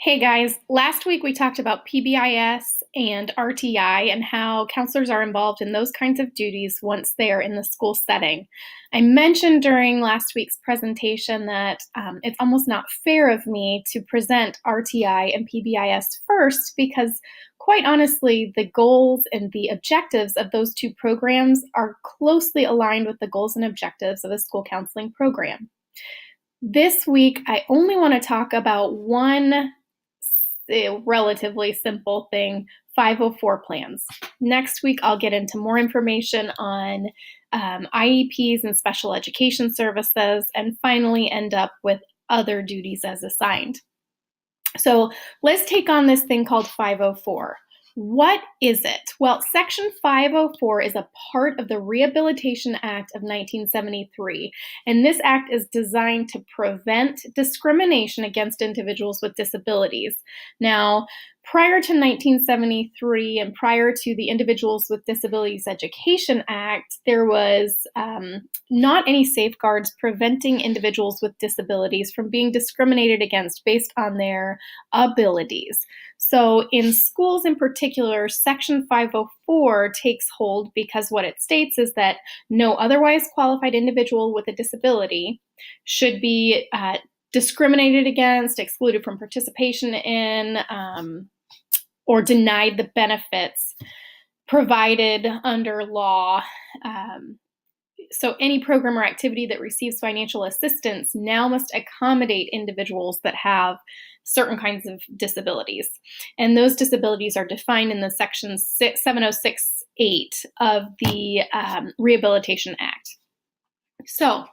Hey guys, last week we talked about PBIS and RTI and how counselors are involved in those kinds of duties once they are in the school setting. I mentioned during last week's presentation that it's almost not fair of me to present RTI and PBIS first because, quite honestly, the goals and the objectives of those two programs are closely aligned with the goals and objectives of a school counseling program. This week, I only want to talk about one relatively simple thing, 504 plans. Next week, I'll get into more information on IEPs and special education services, and finally end up with other duties as assigned. So let's take on this thing called 504. What is it? Well, Section 504 is a part of the Rehabilitation Act of 1973, and this act is designed to prevent discrimination against individuals with disabilities. Now, prior to 1973 and prior to the Individuals with Disabilities Education Act, there was not any safeguards preventing individuals with disabilities from being discriminated against based on their abilities. So in schools in particular, Section 504 takes hold because what it states is that no otherwise qualified individual with a disability should be discriminated against, excluded from participation in, or denied the benefits provided under law. So any program or activity that receives financial assistance now must accommodate individuals that have certain kinds of disabilities. And those disabilities are defined in the Section 706(8) of the Rehabilitation Act. So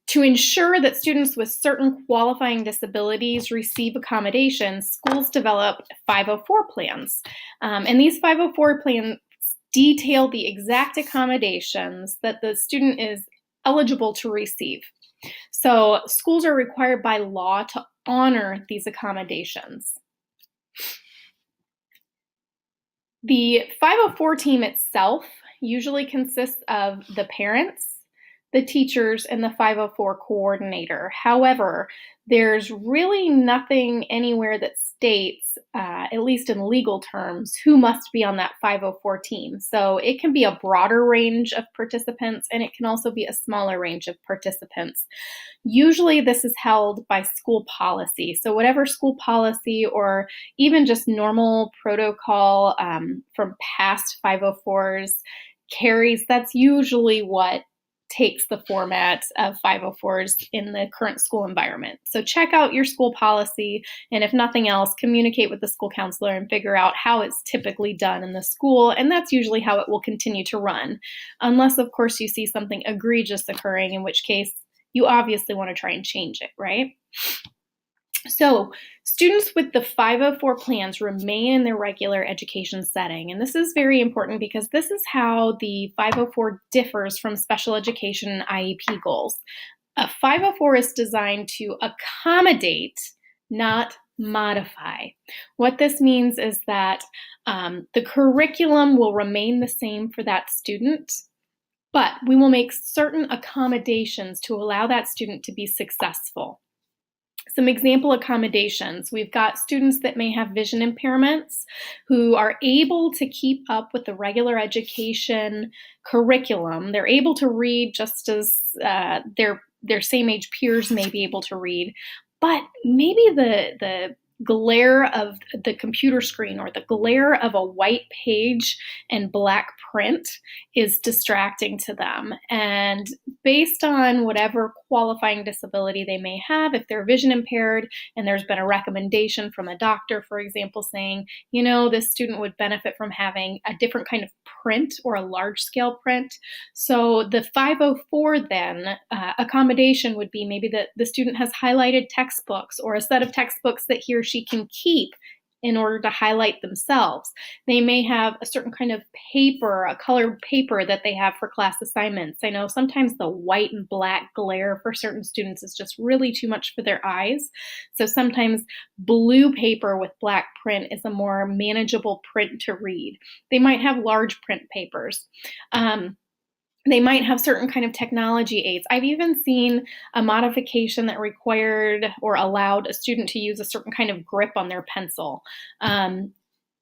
to ensure that students with certain qualifying disabilities receive accommodations, schools develop 504 plans. And these 504 plans detail the exact accommodations that the student is eligible to receive. So schools are required by law to honor these accommodations. The 504 team itself usually consists of the parents, the teachers, and the 504 coordinator. However, there's really nothing anywhere that states, at least in legal terms, who must be on that 504 team. So it can be a broader range of participants, and it can also be a smaller range of participants. Usually this is held by school policy. So whatever school policy or even just normal protocol from past 504s carries, that's usually what takes the format of 504s in the current school environment. So check out your school policy, and if nothing else, communicate with the school counselor and figure out how it's typically done in the school, and that's usually how it will continue to run, unless of course you see something egregious occurring, in which case you obviously want to try and change it, right? So students with the 504 plans remain in their regular education setting. And this is very important because this is how the 504 differs from special education and IEP goals. A 504 is designed to accommodate, not modify. What this means is that the curriculum will remain the same for that student, but we will make certain accommodations to allow that student to be successful. Some example accommodations. We've got students that may have vision impairments who are able to keep up with the regular education curriculum. They're able to read just as their same age peers may be able to read, but maybe the glare of the computer screen or the glare of a white page and black print is distracting to them. And based on whatever qualifying disability they may have, if they're vision impaired and there's been a recommendation from a doctor, for example, saying, you know, this student would benefit from having a different kind of print or a large scale print. So the 504 then accommodation would be maybe that the student has highlighted textbooks or a set of textbooks that he or she can keep in order to highlight themselves. They may have a certain kind of paper, a colored paper that they have for class assignments. I know sometimes the white and black glare for certain students is just really too much for their eyes. So sometimes blue paper with black print is a more manageable print to read. They might have large print papers. They might have certain kind of technology aids. I've even seen a modification that required or allowed a student to use a certain kind of grip on their pencil.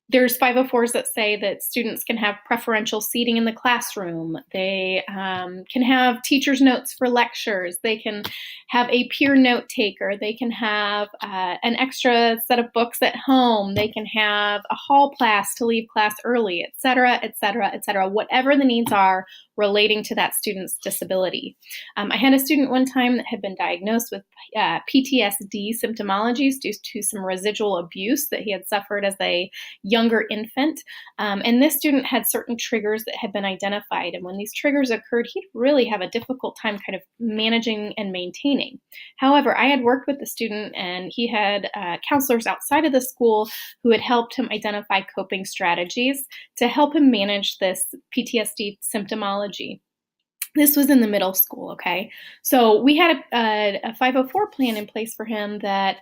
There's 504s that say that students can have preferential seating in the classroom. They can have teacher's notes for lectures. They can have a peer note taker. They can have an extra set of books at home. They can have a hall pass to leave class early, et cetera, et cetera, et cetera, whatever the needs are relating to that student's disability. I had a student one time that had been diagnosed with PTSD symptomologies due to some residual abuse that he had suffered as a younger infant. And this student had certain triggers that had been identified. And when these triggers occurred, he'd really have a difficult time kind of managing and maintaining. However, I had worked with the student and he had counselors outside of the school who had helped him identify coping strategies to help him manage this PTSD symptomology. This was in the middle school, okay? So we had a 504 plan in place for him that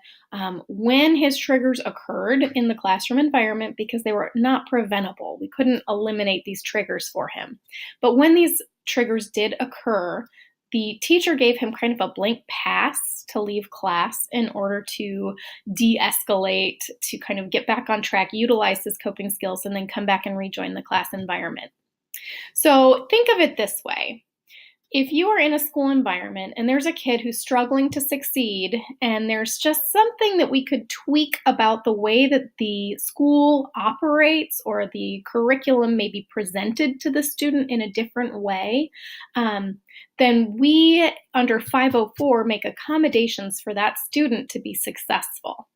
when his triggers occurred in the classroom environment, because they were not preventable, we couldn't eliminate these triggers for him. But when these triggers did occur, the teacher gave him kind of a blank pass to leave class in order to de-escalate, to kind of get back on track, utilize his coping skills, and then come back and rejoin the class environment. So think of it this way. If you are in a school environment and there's a kid who's struggling to succeed and there's just something that we could tweak about the way that the school operates or the curriculum may be presented to the student in a different way, then we, under 504, make accommodations for that student to be successful.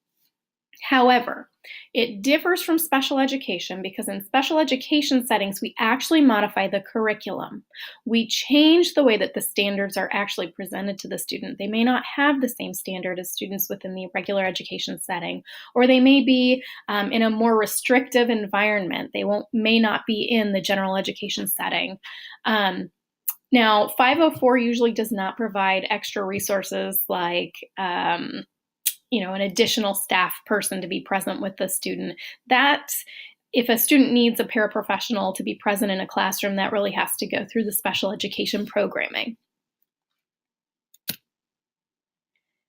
However, it differs from special education because in special education settings, we actually modify the curriculum. We change the way that the standards are actually presented to the student. They may not have the same standard as students within the regular education setting, or they may be in a more restrictive environment. They may not be in the general education setting. Now, 504 usually does not provide extra resources like an additional staff person to be present with the student. That, if a student needs a paraprofessional to be present in a classroom, that really has to go through the special education programming.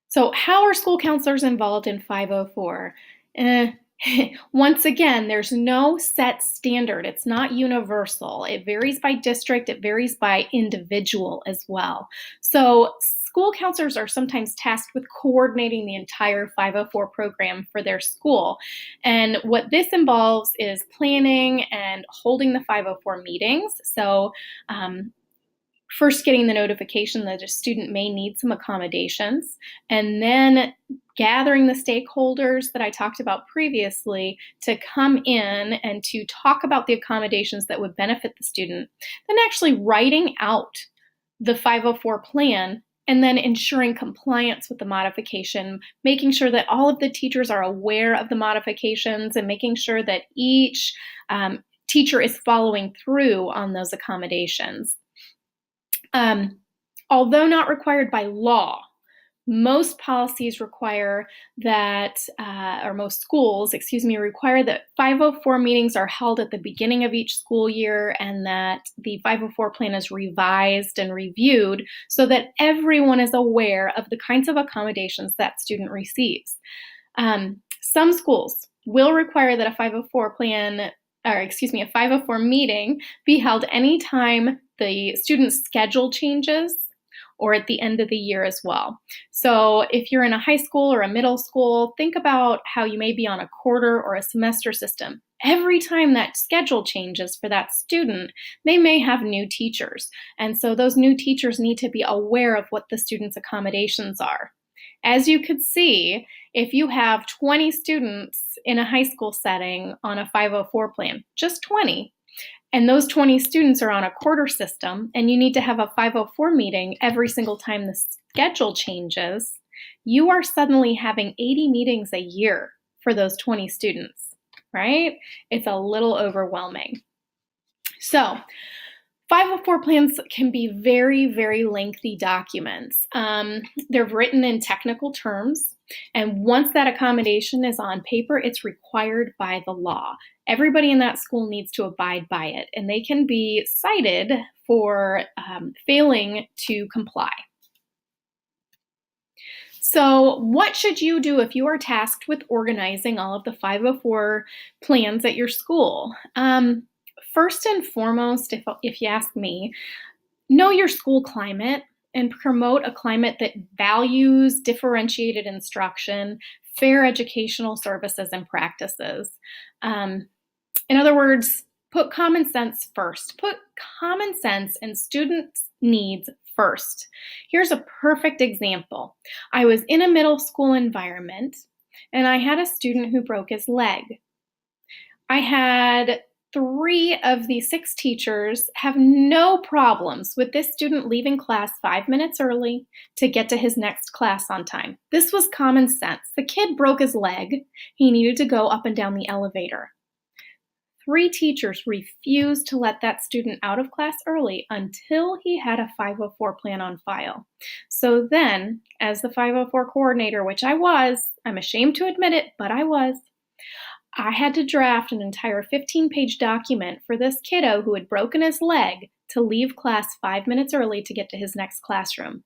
So how are school counselors involved in 504? Once again, there's no set standard. It's not universal. It varies by district. It varies by individual as well. So school counselors are sometimes tasked with coordinating the entire 504 program for their school. And what this involves is planning and holding the 504 meetings. So first getting the notification that a student may need some accommodations, and then gathering the stakeholders that I talked about previously to come in and to talk about the accommodations that would benefit the student, then actually writing out the 504 plan and then ensuring compliance with the modification, making sure that all of the teachers are aware of the modifications and making sure that each teacher is following through on those accommodations. Although not required by law, most policies require that, or most schools, require that 504 meetings are held at the beginning of each school year and that the 504 plan is revised and reviewed so that everyone is aware of the kinds of accommodations that student receives. Some schools will require that a 504 plan, a 504 meeting be held anytime the student's schedule changes or at the end of the year as well. So if you're in a high school or a middle school, think about how you may be on a quarter or a semester system. Every time that schedule changes for that student, they may have new teachers. And so those new teachers need to be aware of what the student's accommodations are. As you could see, if you have 20 students in a high school setting on a 504 plan, just 20, and those 20 students are on a quarter system, and you need to have a 504 meeting every single time the schedule changes, you are suddenly having 80 meetings a year for those 20 students, right? It's a little overwhelming. So 504 plans can be very, very lengthy documents. They're written in technical terms, and once that accommodation is on paper, it's required by the law. Everybody in that school needs to abide by it, and they can be cited for failing to comply. So, what should you do if you are tasked with organizing all of the 504 plans at your school? First and foremost, if you ask me, know your school climate and promote a climate that values differentiated instruction, fair educational services and practices. In other words, put common sense first. Put common sense and students' needs first. Here's a perfect example. I was in a middle school environment and I had a student who broke his leg. I had 3 of the 6 teachers have no problems with this student leaving class 5 minutes early to get to his next class on time. This was common sense. The kid broke his leg. He needed to go up and down the elevator. 3 teachers refused to let that student out of class early until he had a 504 plan on file. So then, as the 504 coordinator, which I was, I'm ashamed to admit it, but I had to draft an entire 15-page document for this kiddo who had broken his leg to leave class 5 minutes early to get to his next classroom.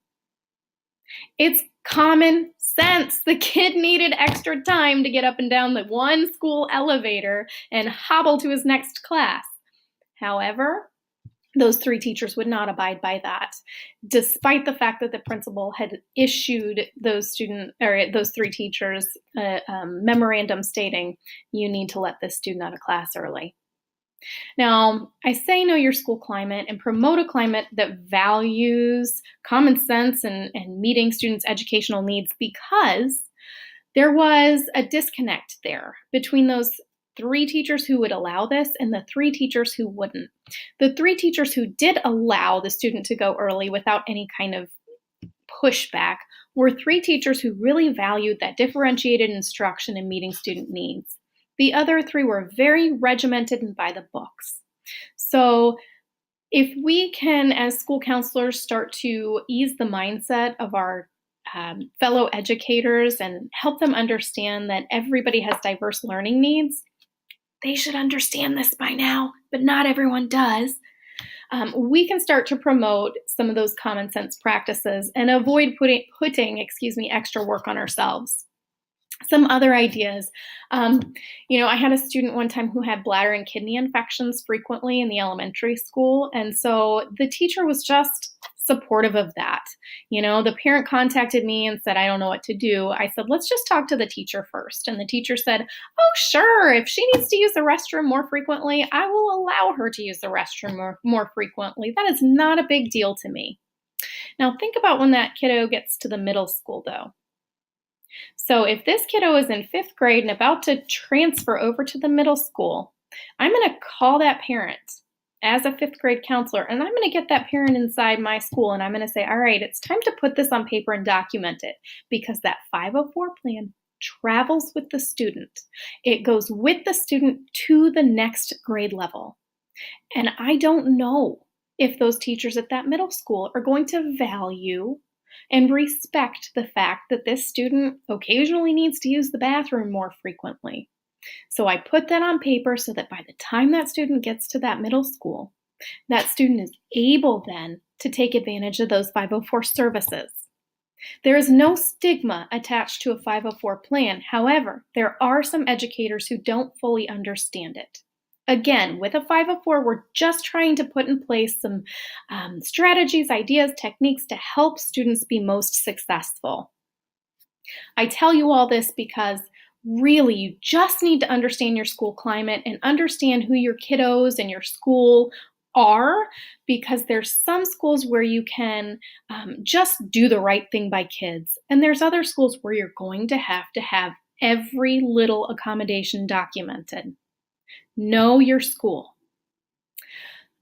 It's common sense. The kid needed extra time to get up and down the one school elevator and hobble to his next class. However, those 3 teachers would not abide by that, despite the fact that the principal had issued those 3 teachers a memorandum stating, you need to let this student out of class early. Now, I say know your school climate and promote a climate that values common sense and meeting students' educational needs, because there was a disconnect there between those 3 teachers who would allow this and the 3 teachers who wouldn't. The 3 teachers who did allow the student to go early without any kind of pushback were 3 teachers who really valued that differentiated instruction and meeting student needs. The other 3 were very regimented and by the books. So if we can, as school counselors, start to ease the mindset of our fellow educators and help them understand that everybody has diverse learning needs, they should understand this by now, but not everyone does. We can start to promote some of those common sense practices and avoid putting extra work on ourselves. Some other ideas. I had a student one time who had bladder and kidney infections frequently in the elementary school. And so the teacher was just supportive of that. The parent contacted me and said, I don't know what to do. I said, let's just talk to the teacher first. And the teacher said, oh, sure. If she needs to use the restroom more frequently, I will allow her to use the restroom more frequently. That is not a big deal to me. Now think about when that kiddo gets to the middle school, though. So if this kiddo is in 5th grade and about to transfer over to the middle school, I'm going to call that parent as a 5th grade counselor, and I'm going to get that parent inside my school, and I'm going to say, all right, it's time to put this on paper and document it, because that 504 plan travels with the student. It goes with the student to the next grade level. And I don't know if those teachers at that middle school are going to value and respect the fact that this student occasionally needs to use the bathroom more frequently. So I put that on paper so that by the time that student gets to that middle school, that student is able then to take advantage of those 504 services. There is no stigma attached to a 504 plan. However, there are some educators who don't fully understand it. Again, with a 504, we're just trying to put in place some strategies, ideas, techniques to help students be most successful. I tell you all this because really you just need to understand your school climate and understand who your kiddos and your school are, because there's some schools where you can just do the right thing by kids, and there's other schools where you're going to have every little accommodation documented. Know your school.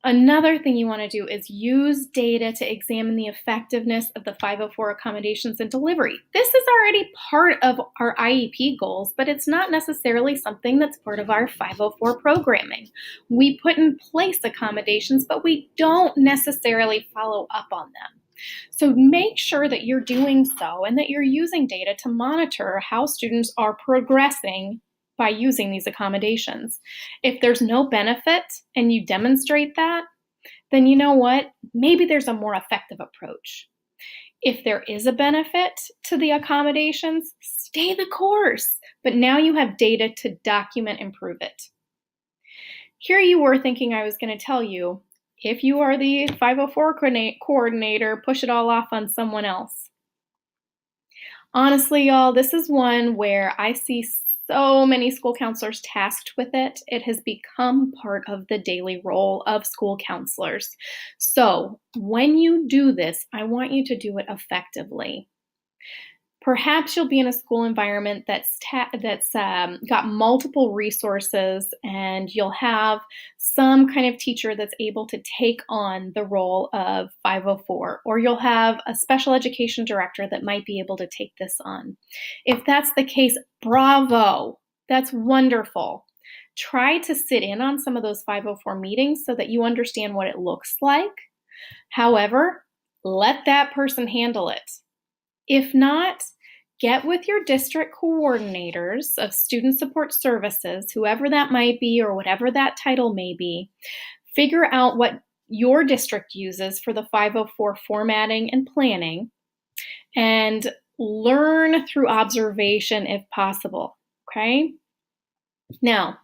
Another thing you want to do is use data to examine the effectiveness of the 504 accommodations and delivery. This is already part of our IEP goals, but it's not necessarily something that's part of our 504 programming. We put in place accommodations, but we don't necessarily follow up on them. So make sure that you're doing so and that you're using data to monitor how students are progressing by using these accommodations. If there's no benefit and you demonstrate that, then you know what? Maybe there's a more effective approach. If there is a benefit to the accommodations, stay the course. But now you have data to document and prove it. Here you were thinking I was going to tell you, if you are the 504 coordinator, push it all off on someone else. Honestly, y'all, this is one where I see so many school counselors tasked with it. It has become part of the daily role of school counselors. So when you do this, I want you to do it effectively. Perhaps you'll be in a school environment that's got multiple resources, and you'll have some kind of teacher that's able to take on the role of 504, or you'll have a special education director that might be able to take this on. If that's the case, bravo, that's wonderful. Try to sit in on some of those 504 meetings so that you understand what it looks like. However, let that person handle it. If not, get with your district coordinators of student support services, whoever that might be or whatever that title may be. Figure out what your district uses for the 504 formatting and planning, and learn through observation if possible, okay? Now,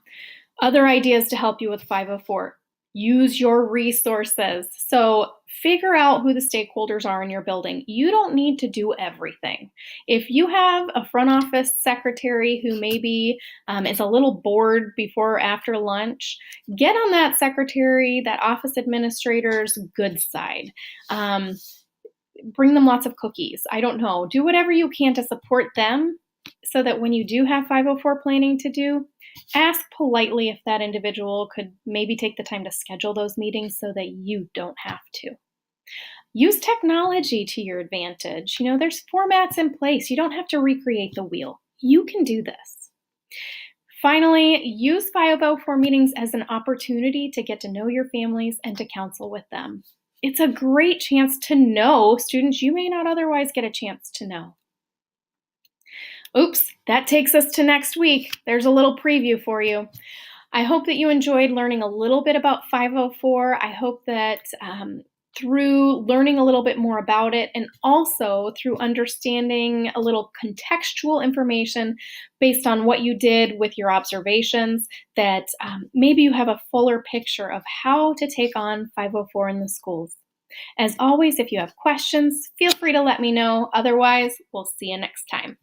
other ideas to help you with 504. Use your resources. So figure out who the stakeholders are in your building. You don't need to do everything. If you have a front office secretary who maybe is a little bored before or after lunch, get on that secretary, that office administrator's good side. Bring them lots of cookies. I don't know. Do whatever you can to support them so that when you do have 504 planning to do, ask politely if that individual could maybe take the time to schedule those meetings so that you don't have to. Use technology to your advantage. You know, there's formats in place. You don't have to recreate the wheel. You can do this. Finally, use 504 meetings as an opportunity to get to know your families and to counsel with them. It's a great chance to know students you may not otherwise get a chance to know. Oops, that takes us to next week. There's a little preview for you. I hope that you enjoyed learning a little bit about 504. I hope that through learning a little bit more about it, and also through understanding a little contextual information based on what you did with your observations, that maybe you have a fuller picture of how to take on 504 in the schools. As always, if you have questions, feel free to let me know. Otherwise, we'll see you next time.